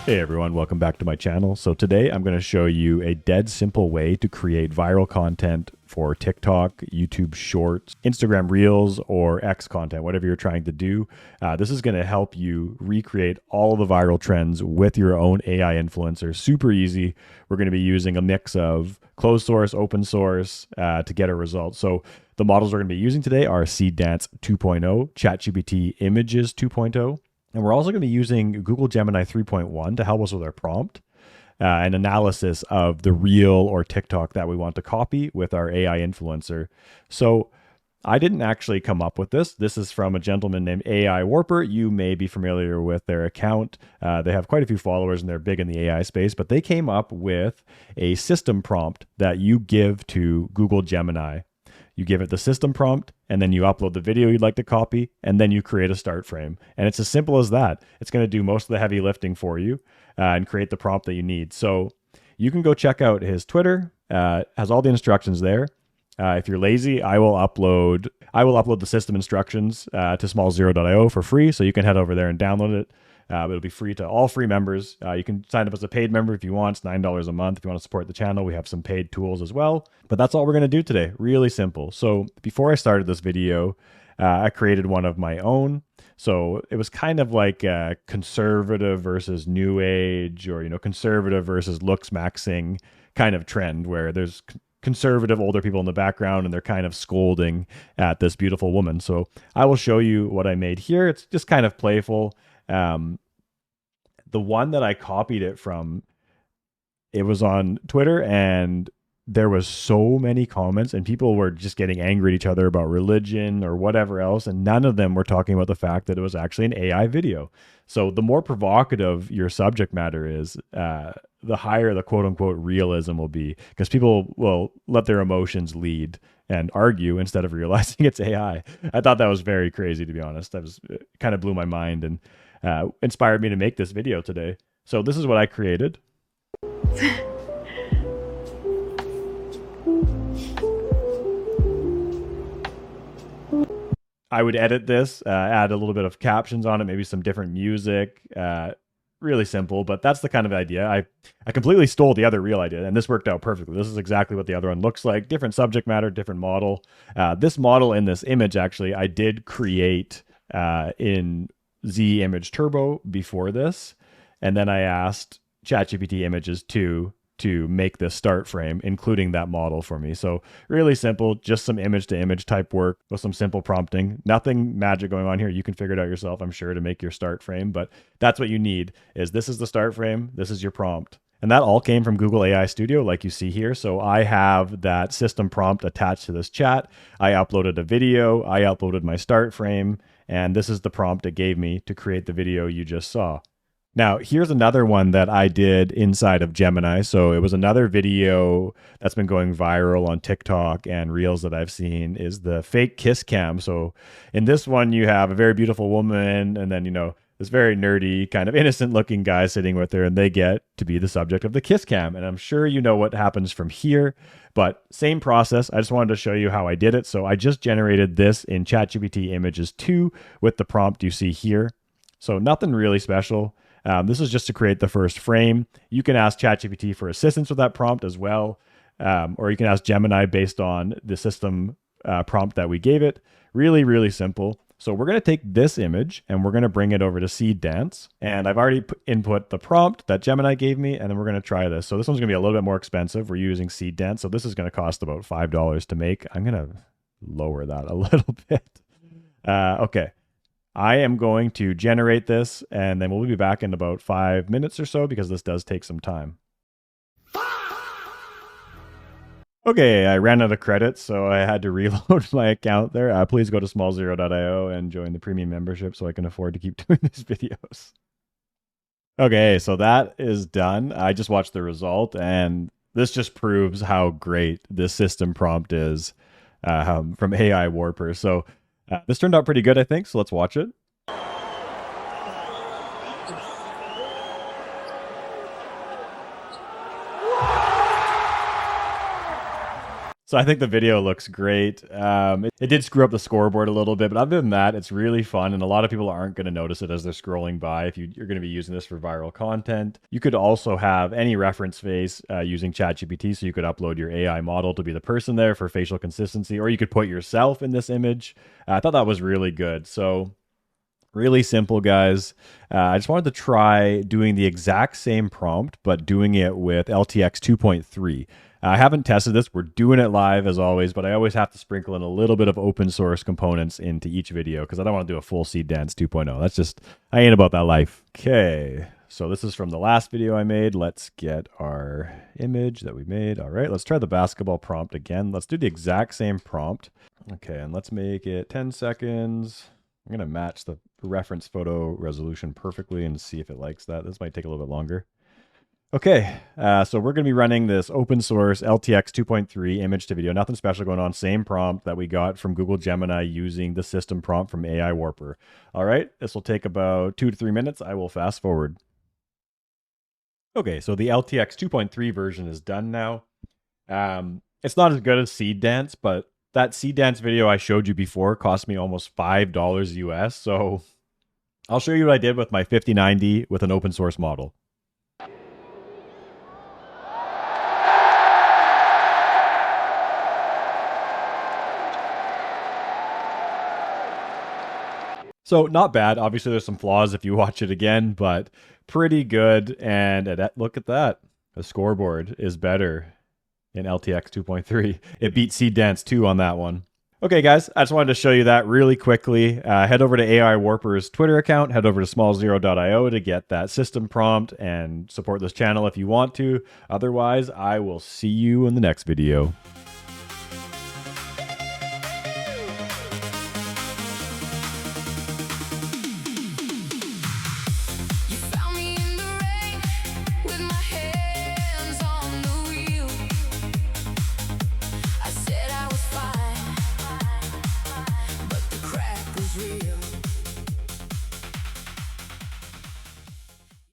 Hey everyone, welcome back to my channel. So today I'm going to show you a dead simple way to create viral content for TikTok, YouTube Shorts, Instagram Reels, or X content, whatever you're trying to do. This is going to help you recreate all the viral trends with your own AI influencer. Super easy. We're going to be using a mix of closed source, open source to get a result. So the models we're going to be using today are Seedance 2.0, ChatGPT Images 2.0. And we're also going to be using Google Gemini 3.1 to help us with our prompt and analysis of the reel or TikTok that we want to copy with our AI influencer. So I didn't actually come up with this. This is from a gentleman named AI Warper. You may be familiar with their account. They have quite a few followers and they're big in the AI space, but they came up with a system prompt that you give to Google Gemini. You give it the system prompt, and then you upload the video you'd like to copy, and then you create a start frame. And it's as simple as that. It's going to do most of the heavy lifting for you and create the prompt that you need. So you can go check out his Twitter. Has all the instructions there. If you're lazy, I will upload the system instructions to smallzero.io for free, so you can head over there and download it. It'll be free to all free members. You can sign up as a paid member if you want. It's $9 a month. If you want to support the channel, we have some paid tools as well. But that's all we're going to do today. Really simple. So before I started this video, I created one of my own. So it was kind of like conservative versus new age, or conservative versus Looksmaxxing kind of trend, where there's conservative older people in the background and they're kind of scolding at this beautiful woman. So I will show you what I made here. It's just kind of playful. The one that I copied it from, it was on Twitter, and there was so many comments and people were just getting angry at each other about religion or whatever else, and none of them were talking about the fact that it was actually an AI video. So the more provocative your subject matter is, the higher the quote-unquote realism will be, because people will let their emotions lead and argue instead of realizing it's AI. I thought that was very crazy, to be honest. It kind of blew my mind and inspired me to make this video today. So this is what I created. I would edit this, add a little bit of captions on it, maybe some different music. Really simple, but that's the kind of idea. I completely stole the other reel idea, and this worked out perfectly. This is exactly what the other one looks like. Different subject matter, different model. This model in this image, actually, I did create in Z Image Turbo before this, and then I asked ChatGPT Images 2 to make this start frame, including that model for me. So really simple, just some image to image type work with some simple prompting. Nothing magic going on here. You can figure it out yourself, I'm sure, to make your start frame, but that's what you need. This is the start frame, this is your prompt. And that all came from Google AI Studio, like you see here. So I have that system prompt attached to this chat. I uploaded a video, I uploaded my start frame, and this is the prompt it gave me to create the video you just saw. Now, here's another one that I did inside of Gemini. So it was another video that's been going viral on TikTok and Reels that I've seen, is the fake kiss cam. So in this one, you have a very beautiful woman and then, this very nerdy, kind of innocent looking guy sitting with her, and they get to be the subject of the kiss cam. And I'm sure you know what happens from here, but same process. I just wanted to show you how I did it. So I just generated this in ChatGPT Images 2 with the prompt you see here. So nothing really special. This is just to create the first frame. You can ask ChatGPT for assistance with that prompt as well, or you can ask Gemini based on the system prompt that we gave it. Really, really simple. So we're going to take this image and we're going to bring it over to Seedance. And I've already input the prompt that Gemini gave me, and then we're going to try this. So this one's going to be a little bit more expensive. We're using Seedance. So this is going to cost about $5 to make. I'm going to lower that a little bit. Okay. I am going to generate this, and then we'll be back in about 5 minutes or so, because this does take some time. Okay, I ran out of credits, so I had to reload my account there. Please go to smallzero.io and join the premium membership so I can afford to keep doing these videos. Okay, so that is done. I just watched the result, and this just proves how great this system prompt is from AI Warper. So this turned out pretty good, I think, so let's watch it. So I think the video looks great. It did screw up the scoreboard a little bit, but other than that, it's really fun. And a lot of people aren't going to notice it as they're scrolling by if you're going to be using this for viral content. You could also have any reference face using ChatGPT. So you could upload your AI model to be the person there for facial consistency, or you could put yourself in this image. I thought that was really good. So really simple, guys. I just wanted to try doing the exact same prompt, but doing it with LTX 2.3. I haven't tested this. We're doing it live as always, but I always have to sprinkle in a little bit of open source components into each video because I don't want to do a full Seedance 2.0. That's just, I ain't about that life. Okay, so this is from the last video I made. Let's get our image that we made. All right, let's try the basketball prompt again. Let's do the exact same prompt. Okay, and let's make it 10 seconds. I'm going to match the reference photo resolution perfectly and see if it likes that. This might take a little bit longer. Okay, so we're going to be running this open source LTX 2.3 image to video. Nothing special going on. Same prompt that we got from Google Gemini using the system prompt from AI Warper. All right, this will take about 2 to 3 minutes. I will fast forward. Okay, so the LTX 2.3 version is done now. It's not as good as Seedance, but that Seedance video I showed you before cost me almost $5 US. So I'll show you what I did with my 5090 with an open source model. So not bad. Obviously, there's some flaws if you watch it again, but pretty good. And look at that. The scoreboard is better in LTX 2.3. It beat Seedance 2 on that one. Okay, guys, I just wanted to show you that really quickly. Head over to AI Warper's Twitter account. Head over to smallzero.io to get that system prompt and support this channel if you want to. Otherwise, I will see you in the next video.